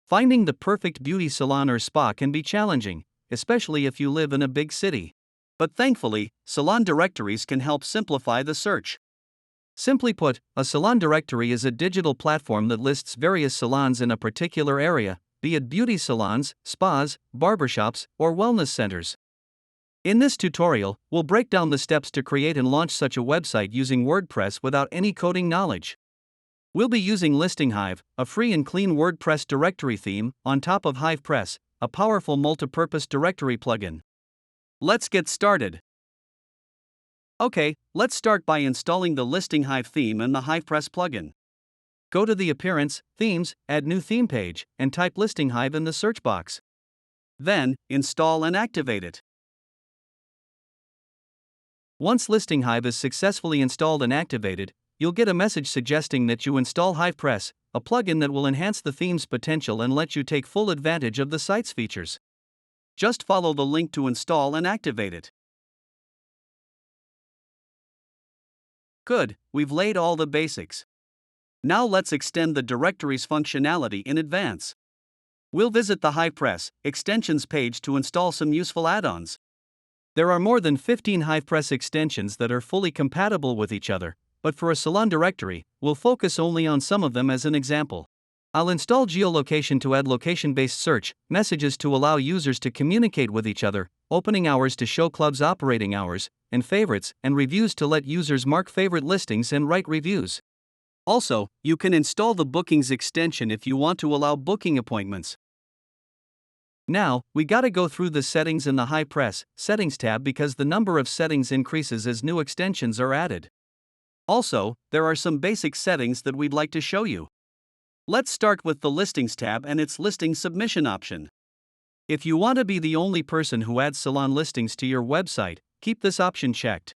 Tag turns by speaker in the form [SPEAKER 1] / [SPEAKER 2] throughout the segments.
[SPEAKER 1] Finding the perfect beauty salon or spa can be challenging, especially if you live in a big city. But thankfully, salon directories can help simplify the search. Simply put, a salon directory is a digital platform that lists various salons in a particular area, be it beauty salons, spas, barbershops, or wellness centers. In this tutorial, we'll break down the steps to create and launch such a website using WordPress without any coding knowledge. We'll be using Listing Hive, a free and clean WordPress directory theme, on top of HivePress, a powerful multipurpose directory plugin. Let's get started. Okay, let's start by installing the Listing Hive theme and the HivePress plugin. Go to the Appearance, Themes, Add New Theme page, and type Listing Hive in the search box. Then, install and activate it. Once Listing Hive is successfully installed and activated, you'll get a message suggesting that you install HivePress, a plugin that will enhance the theme's potential and let you take full advantage of the site's features. Just follow the link to install and activate it. Good, we've laid all the basics. Now let's extend the directory's functionality in advance. We'll visit the HivePress extensions page to install some useful add-ons. There are more than 15 HivePress extensions that are fully compatible with each other, but for a salon directory, we'll focus only on some of them as an example. I'll install geolocation to add location-based search, messages to allow users to communicate with each other, opening hours to show clubs' operating hours, and favorites and reviews to let users mark favorite listings and write reviews. Also, you can install the Bookings extension if you want to allow booking appointments. Now, we gotta go through the settings in the HivePress Settings tab because the number of settings increases as new extensions are added. Also, there are some basic settings that we'd like to show you. Let's start with the Listings tab and its listing submission option. If you want to be the only person who adds salon listings to your website, keep this option checked.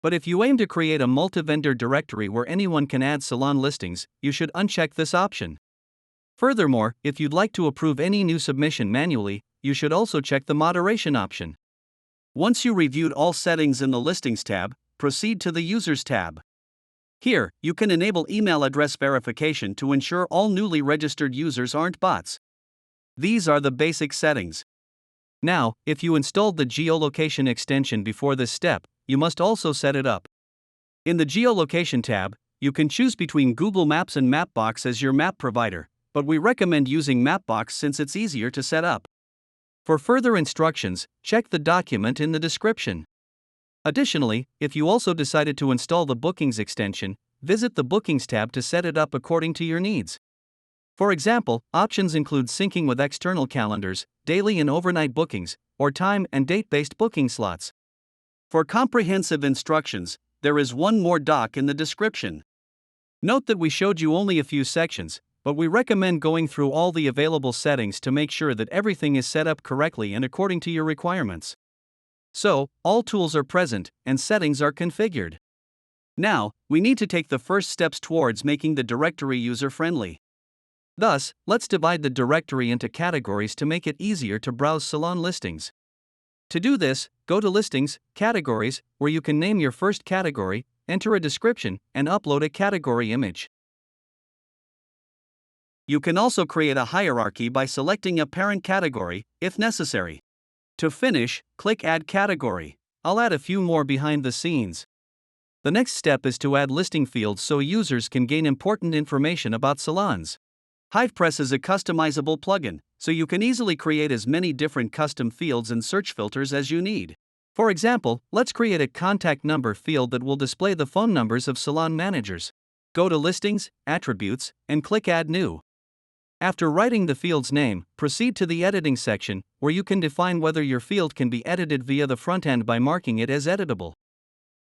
[SPEAKER 1] But if you aim to create a multi-vendor directory where anyone can add salon listings, you should uncheck this option. Furthermore, if you'd like to approve any new submission manually, you should also check the moderation option. Once you reviewed all settings in the Listings tab, proceed to the Users tab. Here, you can enable email address verification to ensure all newly registered users aren't bots. These are the basic settings. Now, if you installed the geolocation extension before this step, you must also set it up. In the geolocation tab, you can choose between Google Maps and Mapbox as your map provider, but we recommend using Mapbox since it's easier to set up. For further instructions, check the document in the description. Additionally, if you also decided to install the Bookings extension, visit the Bookings tab to set it up according to your needs. For example, options include syncing with external calendars, daily and overnight bookings, or time and date-based booking slots. For comprehensive instructions, there is one more doc in the description. Note that we showed you only a few sections, but we recommend going through all the available settings to make sure that everything is set up correctly and according to your requirements. So, all tools are present, and settings are configured. Now, we need to take the first steps towards making the directory user-friendly. Thus, let's divide the directory into categories to make it easier to browse salon listings. To do this, go to Listings, Categories, where you can name your first category, enter a description, and upload a category image. You can also create a hierarchy by selecting a parent category, if necessary. To finish, click Add Category. I'll add a few more behind the scenes. The next step is to add listing fields so users can gain important information about salons. HivePress is a customizable plugin, so you can easily create as many different custom fields and search filters as you need. For example, let's create a contact number field that will display the phone numbers of salon managers. Go to Listings, Attributes, and click Add New. After writing the field's name, proceed to the Editing section, where you can define whether your field can be edited via the front end by marking it as editable.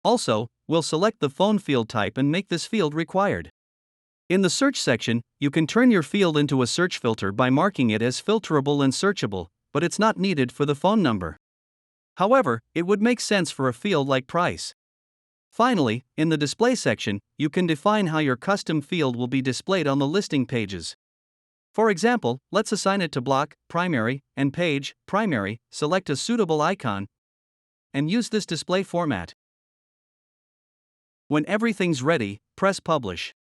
[SPEAKER 1] Also, we'll select the phone field type and make this field required. In the Search section, you can turn your field into a search filter by marking it as filterable and searchable, but it's not needed for the phone number. However, it would make sense for a field like price. Finally, in the Display section, you can define how your custom field will be displayed on the listing pages. For example, let's assign it to Block, Primary, and Page, Primary, select a suitable icon, and use this display format. When everything's ready, press Publish.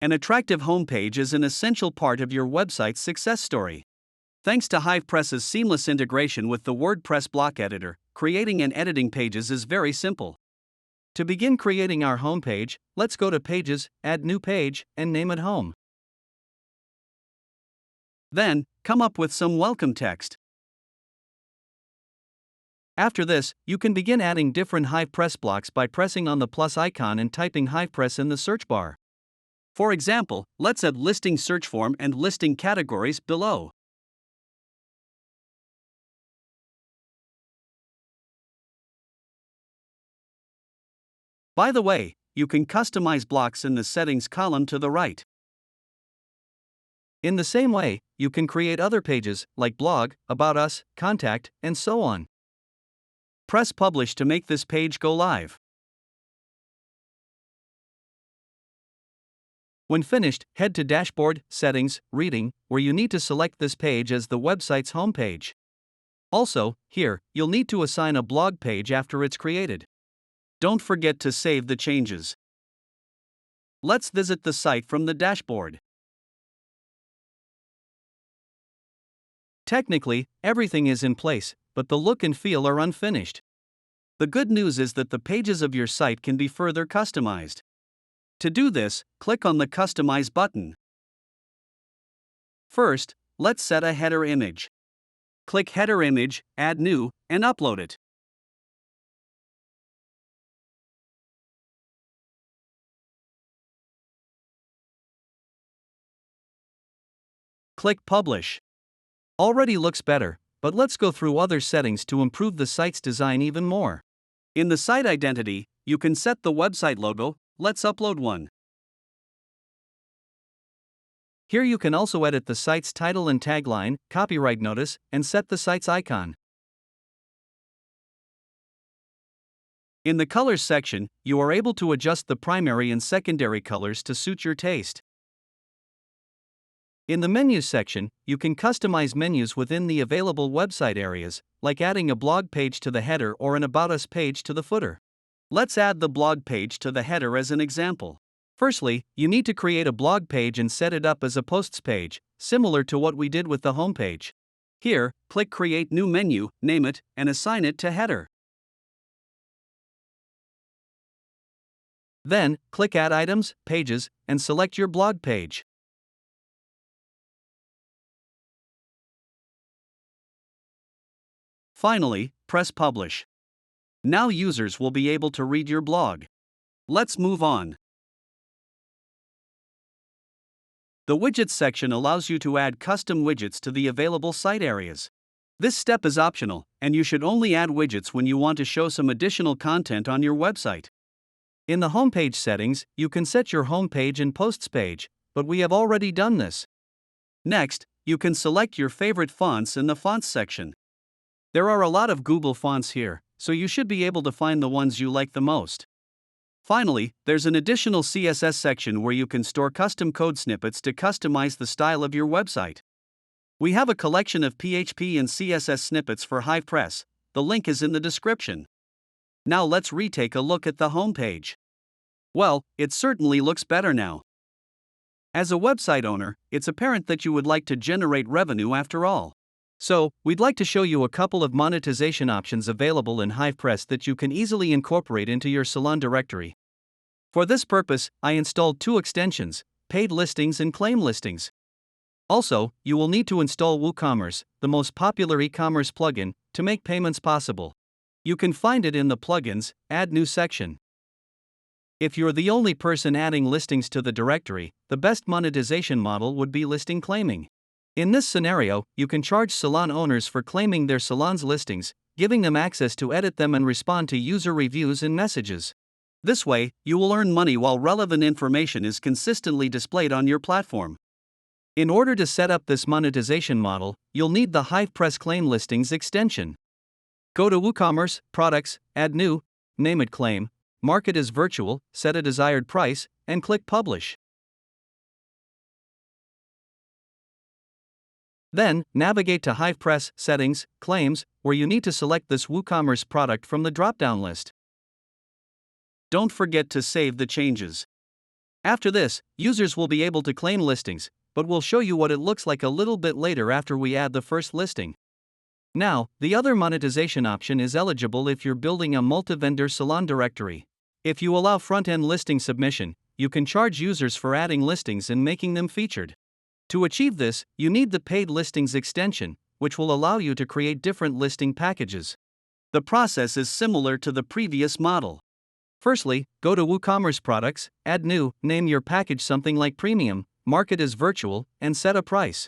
[SPEAKER 1] An attractive homepage is an essential part of your website's success story. Thanks to HivePress's seamless integration with the WordPress block editor, creating and editing pages is very simple. To begin creating our homepage, let's go to Pages, add new page, and name it Home. Then, come up with some welcome text. After this, you can begin adding different HivePress blocks by pressing on the plus icon and typing HivePress in the search bar. For example, let's add listing search form and listing categories below. By the way, you can customize blocks in the settings column to the right. In the same way, you can create other pages, like blog, about us, contact, and so on. Press publish to make this page go live. When finished, head to Dashboard, Settings, Reading, where you need to select this page as the website's homepage. Also, here, you'll need to assign a blog page after it's created. Don't forget to save the changes. Let's visit the site from the dashboard. Technically, everything is in place, but the look and feel are unfinished. The good news is that the pages of your site can be further customized. To do this, click on the Customize button. First, let's set a header image. Click Header Image, Add New, and upload it. Click Publish. Already looks better, but let's go through other settings to improve the site's design even more. In the site identity, you can set the website logo. Let's upload one. Here you can also edit the site's title and tagline, copyright notice, and set the site's icon. In the Colors section, you are able to adjust the primary and secondary colors to suit your taste. In the Menus section, you can customize menus within the available website areas, like adding a blog page to the header or an About Us page to the footer. Let's add the blog page to the header as an example. Firstly, you need to create a blog page and set it up as a posts page, similar to what we did with the homepage. Here, click Create New Menu, name it, and assign it to Header. Then, click Add Items, Pages, and select your blog page. Finally, press Publish. Now users will be able to read your blog. Let's move on. The Widgets section allows you to add custom widgets to the available site areas. This step is optional, and you should only add widgets when you want to show some additional content on your website. In the homepage settings, you can set your homepage and posts page, but we have already done this. Next, you can select your favorite fonts in the Fonts section. There are a lot of Google fonts here, so you should be able to find the ones you like the most. Finally, there's an additional CSS section where you can store custom code snippets to customize the style of your website. We have a collection of PHP and CSS snippets for HivePress. The link is in the description. Now let's retake a look at the homepage. Well, it certainly looks better now. As a website owner, it's apparent that you would like to generate revenue after all. So, we'd like to show you a couple of monetization options available in HivePress that you can easily incorporate into your Salon directory. For this purpose, I installed two extensions, Paid Listings and Claim Listings. Also, you will need to install WooCommerce, the most popular e-commerce plugin, to make payments possible. You can find it in the Plugins, Add New section. If you're the only person adding listings to the directory, the best monetization model would be listing claiming. In this scenario, you can charge salon owners for claiming their salon's listings, giving them access to edit them and respond to user reviews and messages. This way, you will earn money while relevant information is consistently displayed on your platform. In order to set up this monetization model, you'll need the HivePress Claim Listings extension. Go to WooCommerce, Products, Add New, name it Claim, mark it as virtual, set a desired price, and click Publish. Then, navigate to HivePress, Settings, Claims, where you need to select this WooCommerce product from the drop-down list. Don't forget to save the changes. After this, users will be able to claim listings, but we'll show you what it looks like a little bit later after we add the first listing. Now, the other monetization option is eligible if you're building a multi-vendor salon directory. If you allow front-end listing submission, you can charge users for adding listings and making them featured. To achieve this, you need the paid listings extension, which will allow you to create different listing packages. The process is similar to the previous model. Firstly, go to WooCommerce Products, add new, name your package something like Premium, mark it as virtual, and set a price.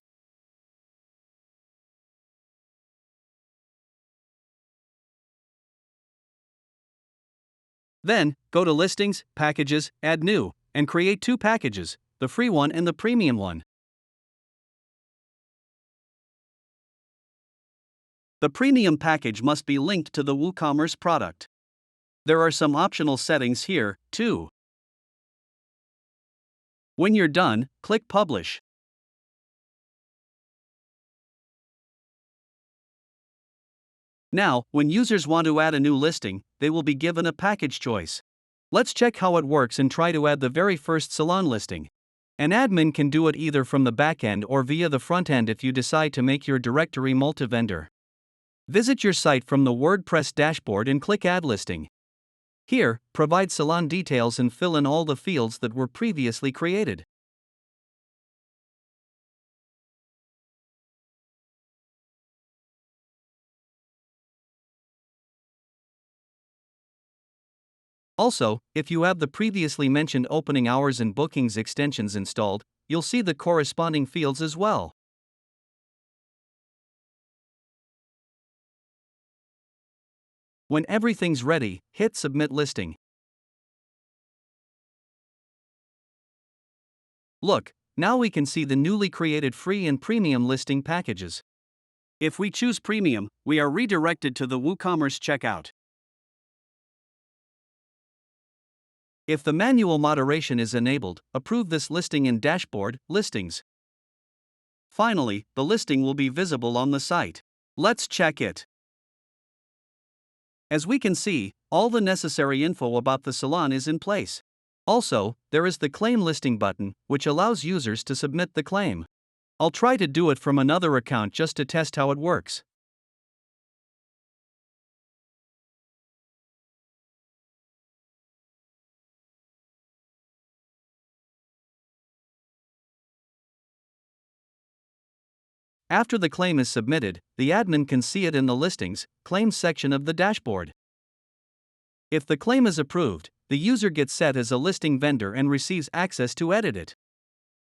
[SPEAKER 1] Then, go to Listings, Packages, Add New, and create two packages, the free one and the premium one. The premium package must be linked to the WooCommerce product. There are some optional settings here, too. When you're done, click Publish. Now, when users want to add a new listing, they will be given a package choice. Let's check how it works and try to add the very first salon listing. An admin can do it either from the backend or via the front end if you decide to make your directory multi-vendor. Visit your site from the WordPress dashboard and click Add Listing. Here, provide salon details and fill in all the fields that were previously created. Also, if you have the previously mentioned opening hours and bookings extensions installed, you'll see the corresponding fields as well. When everything's ready, hit Submit Listing. Look, now we can see the newly created free and premium listing packages. If we choose Premium, we are redirected to the WooCommerce checkout. If the manual moderation is enabled, approve this listing in Dashboard, Listings. Finally, the listing will be visible on the site. Let's check it. As we can see, all the necessary info about the salon is in place. Also, there is the Claim Listing button, which allows users to submit the claim. I'll try to do it from another account just to test how it works. After the claim is submitted, the admin can see it in the Listings, Claims section of the dashboard. If the claim is approved, the user gets set as a listing vendor and receives access to edit it.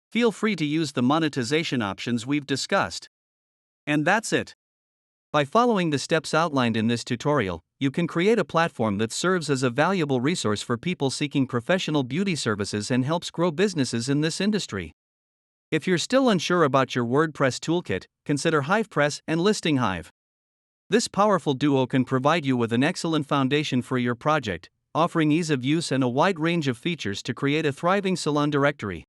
[SPEAKER 1] Feel free to use the monetization options we've discussed. And that's it. By following the steps outlined in this tutorial, you can create a platform that serves as a valuable resource for people seeking professional beauty services and helps grow businesses in this industry. If you're still unsure about your WordPress toolkit, consider HivePress and Listing Hive. This powerful duo can provide you with an excellent foundation for your project, offering ease of use and a wide range of features to create a thriving salon directory.